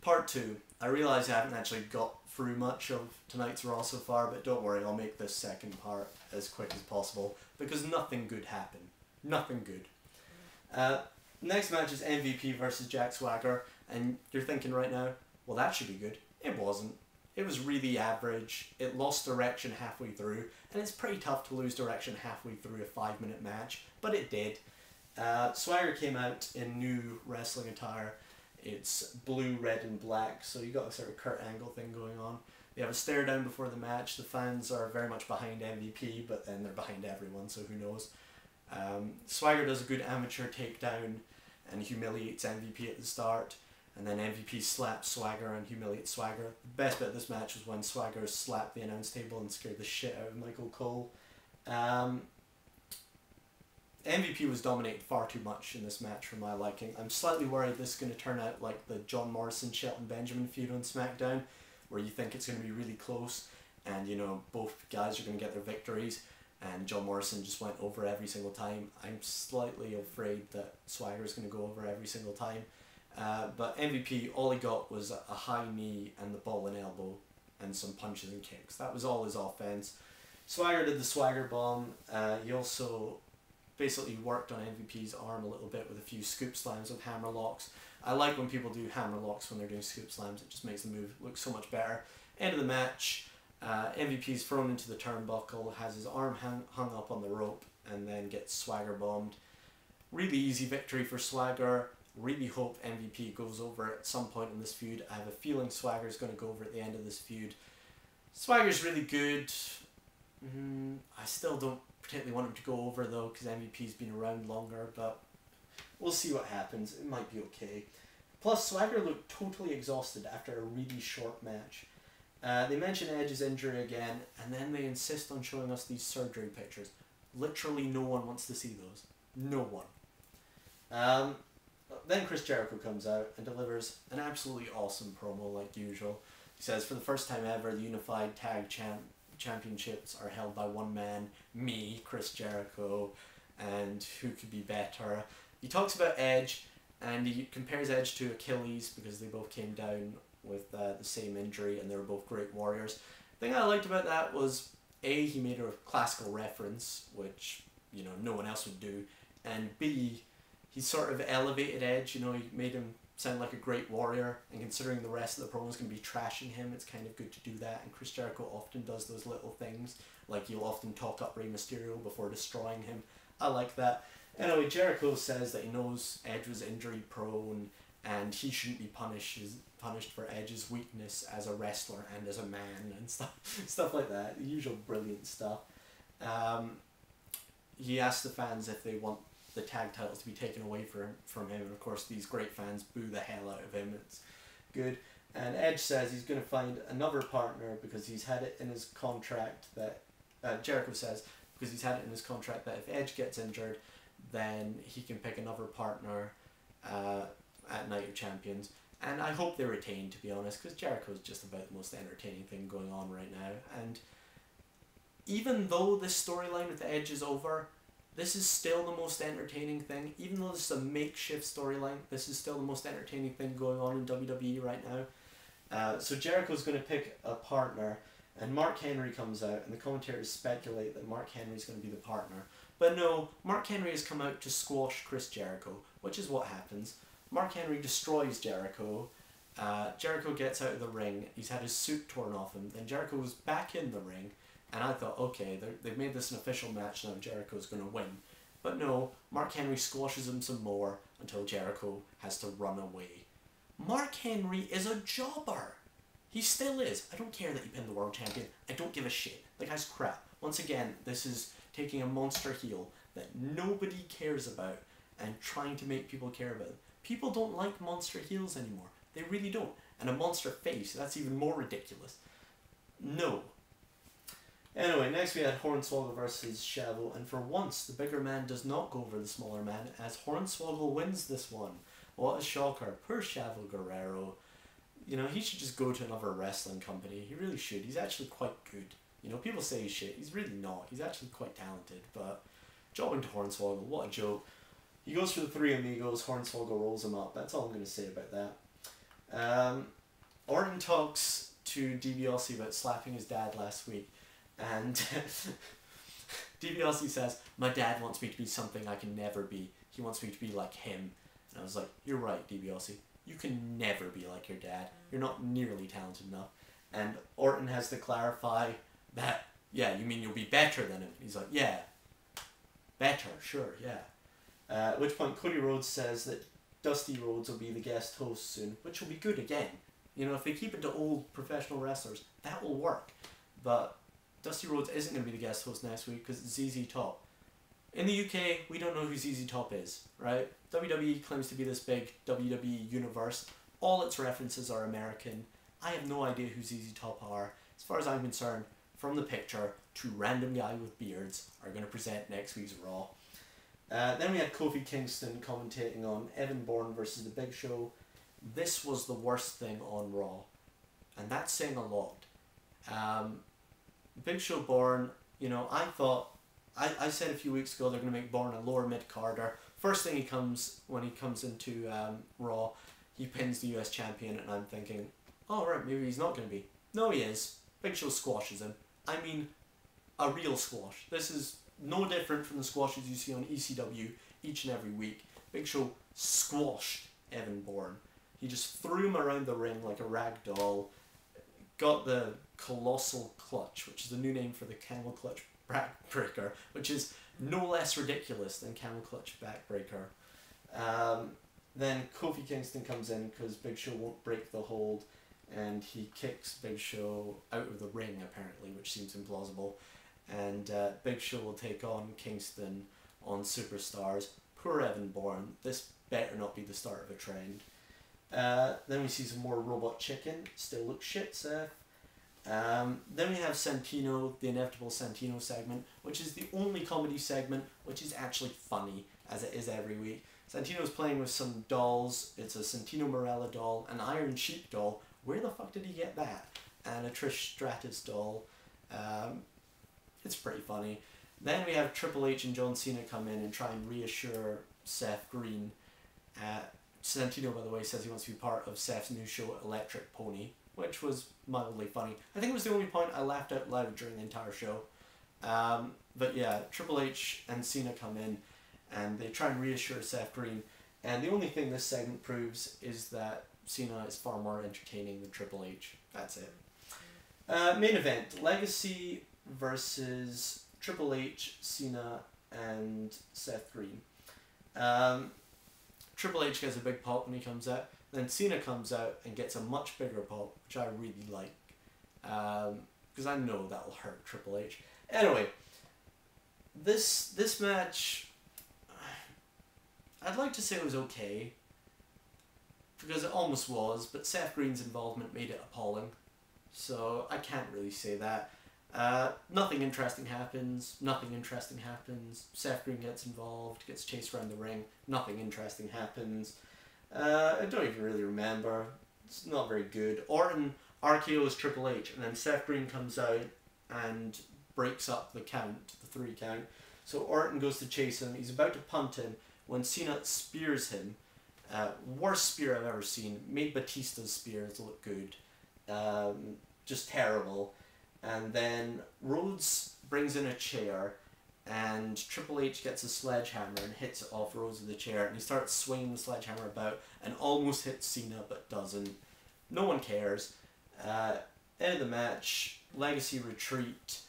Part 2. I realise I haven't actually got through much of tonight's Raw so far, but don't worry, I'll make this second part as quick as possible, because nothing good happened. Nothing good. Next match is MVP versus Jack Swagger, and you're thinking right now, well, that should be good. It wasn't. It was really average. It lost direction halfway through, and it's pretty tough to lose direction halfway through a 5-minute match, but it did. Swagger came out in new wrestling attire. It's blue, red, and black, so you got a sort of Kurt Angle thing going on. They have a stare down before the match. The fans are very much behind MVP, but then they're behind everyone, so who knows. Swagger does a good amateur takedown and humiliates MVP at the start, and then MVP slaps Swagger and humiliates Swagger. The best bit of this match was when Swagger slapped the announce table and scared the shit out of Michael Cole. MVP was dominated far too much in this match for my liking. I'm slightly worried this is going to turn out like the John Morrison-Shelton Benjamin feud on SmackDown, where you think it's going to be really close, and you know, both guys are going to get their victories, and John Morrison just went over every single time. I'm slightly afraid that Swagger is going to go over every single time. But MVP, all he got was a high knee and the ball and elbow and some punches and kicks. That was all his offense. Swagger did the Swagger bomb. He also basically worked on MVP's arm a little bit with a few scoop slams with hammer locks. I like when people do hammer locks when they're doing scoop slams. It just makes the move look so much better. End of the match, MVP's thrown into the turnbuckle, has his arm hung up on the rope, and then gets Swagger bombed. Really easy victory for Swagger. Really hope MVP goes over at some point in this feud. I have a feeling Swagger's going to go over at the end of this feud. Swagger's really good. I still don't particularly want him to go over though, because MVP's been around longer, but we'll see what happens. It might be okay. Plus, Swagger looked totally exhausted after a really short match. They mention Edge's injury again, and then they insist on showing us these surgery pictures. Literally no one wants to see those. No one. Then Chris Jericho comes out and delivers an absolutely awesome promo like usual. He says, for the first time ever, the Unified Tag Championships are held by one man, me, Chris Jericho, and who could be better. He talks about Edge, and he compares Edge to Achilles because they both came down with the same injury and they were both great warriors. The thing I liked about that was, A, he made a classical reference, which, you know, no one else would do, and B, he sort of elevated Edge. You know, he made him sound like a great warrior, and considering the rest of the promo is going to be trashing him, it's kind of good to do that, and Chris Jericho often does those little things, like he'll often talk up Rey Mysterio before destroying him. I like that. Anyway, Jericho says that he knows Edge was injury prone, and he shouldn't be punished for Edge's weakness as a wrestler and as a man, and stuff like that, the usual brilliant stuff. He asked the fans if they want the tag titles to be taken away from him, and of course these great fans boo the hell out of him. It's good. And Edge says he's going to find another partner because he's had it in his contract that Jericho says because he's had it in his contract that if Edge gets injured, then he can pick another partner at Night of Champions. And I hope they retain, to be honest, because Jericho's just about the most entertaining thing going on right now. And even though this storyline with Edge is over, this is still the most entertaining thing. Even though this is a makeshift storyline, this is still the most entertaining thing going on in WWE right now. So Jericho's going to pick a partner, and Mark Henry comes out, and the commentators speculate that Mark Henry's going to be the partner. But no, Mark Henry has come out to squash Chris Jericho, which is what happens. Mark Henry destroys Jericho. Jericho gets out of the ring. He's had his suit torn off him. Then Jericho goes back in the ring. And I thought, okay, they've made this an official match now, Jericho's going to win. But no, Mark Henry squashes him some more until Jericho has to run away. Mark Henry is a jobber. He still is. I don't care that he pinned the world champion. I don't give a shit. The guy's crap. Once again, this is taking a monster heel that nobody cares about and trying to make people care about it. People don't like monster heels anymore. They really don't. And a monster face, that's even more ridiculous. No. Anyway, next we had Hornswoggle versus Chavo, and for once, the bigger man does not go over the smaller man, as Hornswoggle wins this one. What a shocker. Poor Chavo Guerrero. You know, he should just go to another wrestling company. He really should. He's actually quite good. You know, people say he's shit. He's really not. He's actually quite talented, but jobbing to Hornswoggle, what a joke. He goes for the Three Amigos, Hornswoggle rolls him up. That's all I'm going to say about that. Orton talks to DiBiase about slapping his dad last week, and DiBiase says, "My dad wants me to be something I can never be. He wants me to be like him." And I was like, "You're right, DiBiase. You can never be like your dad. You're not nearly talented enough." And Orton has to clarify that, yeah, you mean you'll be better than him? He's like, "Yeah, better, sure, yeah." At which point Cody Rhodes says that Dusty Rhodes will be the guest host soon, which will be good again. You know, if they keep it to old professional wrestlers, that will work. But Dusty Rhodes isn't going to be the guest host next week because it's ZZ Top. In the UK, we don't know who ZZ Top is, right? WWE claims to be this big WWE universe. All its references are American. I have no idea who ZZ Top are. As far as I'm concerned, from the picture, two random guys with beards are going to present next week's Raw. Then we had Kofi Kingston commentating on Evan Bourne versus The Big Show. This was the worst thing on Raw, and that's saying a lot. Big Show Bourne, you know, I said a few weeks ago they're going to make Bourne a lower mid-carder. First thing when he comes into Raw, he pins the US champion, and I'm thinking, oh right, maybe he's not going to be. No, he is. Big Show squashes him. I mean, a real squash. This is no different from the squashes you see on ECW each and every week. Big Show squashed Evan Bourne. He just threw him around the ring like a rag doll. Got the Colossal Clutch, which is the new name for the Camel Clutch Backbreaker, which is no less ridiculous than Camel Clutch Backbreaker. Then Kofi Kingston comes in because Big Show won't break the hold, and he kicks Big Show out of the ring apparently, which seems implausible. And Big Show will take on Kingston on Superstars. Poor Evan Bourne. This better not be the start of a trend. Then we see some more Robot Chicken. Still looks shit, Seth. Then we have Santino, the inevitable Santino segment, which is the only comedy segment which is actually funny, as it is every week. Santino's playing with some dolls. It's a Santino Marella doll, an Iron Sheik doll. Where the fuck did he get that? And a Trish Stratus doll. It's pretty funny. Then we have Triple H and John Cena come in and try and reassure Seth Green. Santino, by the way, says he wants to be part of Seth's new show, Electric Pony, which was mildly funny. I think it was the only point I laughed out loud during the entire show. But yeah, Triple H and Cena come in and they try and reassure Seth Green. And the only thing this segment proves is that Cena is far more entertaining than Triple H. That's it. Main event, Legacy versus Triple H, Cena, and Seth Green. Triple H gets a big pop when he comes out. Then Cena comes out and gets a much bigger pop, which I really like. Because I know that'll hurt Triple H. Anyway, this match, I'd like to say it was okay. Because it almost was, but Seth Green's involvement made it appalling. So I can't really say that. Nothing interesting happens. Seth Green gets involved, gets chased around the ring. Nothing interesting happens. I don't even really remember. It's not very good. Orton RKO's Triple H, and then Seth Green comes out and breaks up the count, the 3 count. So Orton goes to chase him. He's about to punt him when Cena spears him. Worst spear I've ever seen. Made Batista's spears look good. Just terrible. And then Rhodes brings in a chair, and Triple H gets a sledgehammer and hits it off Rhodes with the chair, and he starts swinging the sledgehammer about and almost hits Cena but doesn't. No one cares. End of the match, Legacy retreat,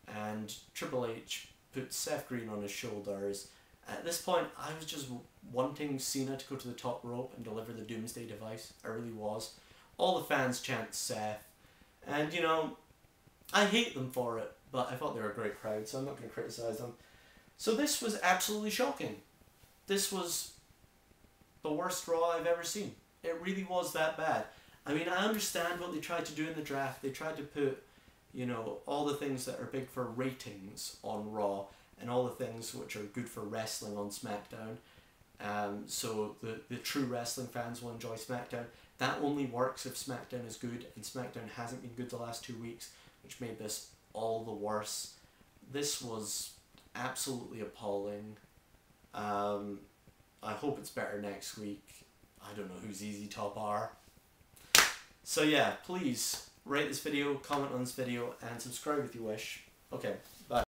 and Triple H puts Seth Green on his shoulders. At this point, I was just wanting Cena to go to the top rope and deliver the Doomsday Device. I really was. All the fans chant Seth, and you know, I hate them for it, but I thought they were a great crowd, so I'm not going to criticise them. So this was absolutely shocking. This was the worst Raw I've ever seen. It really was that bad. I mean, I understand what they tried to do in the draft. They tried to put, you know, all the things that are big for ratings on Raw and all the things which are good for wrestling on SmackDown. So the true wrestling fans will enjoy SmackDown. That only works if SmackDown is good, and SmackDown hasn't been good the last 2 weeks, which made this all the worse. This was absolutely appalling. I hope it's better next week. I don't know who ZZ Top are. So yeah, please rate this video, comment on this video, and subscribe if you wish. Okay, bye.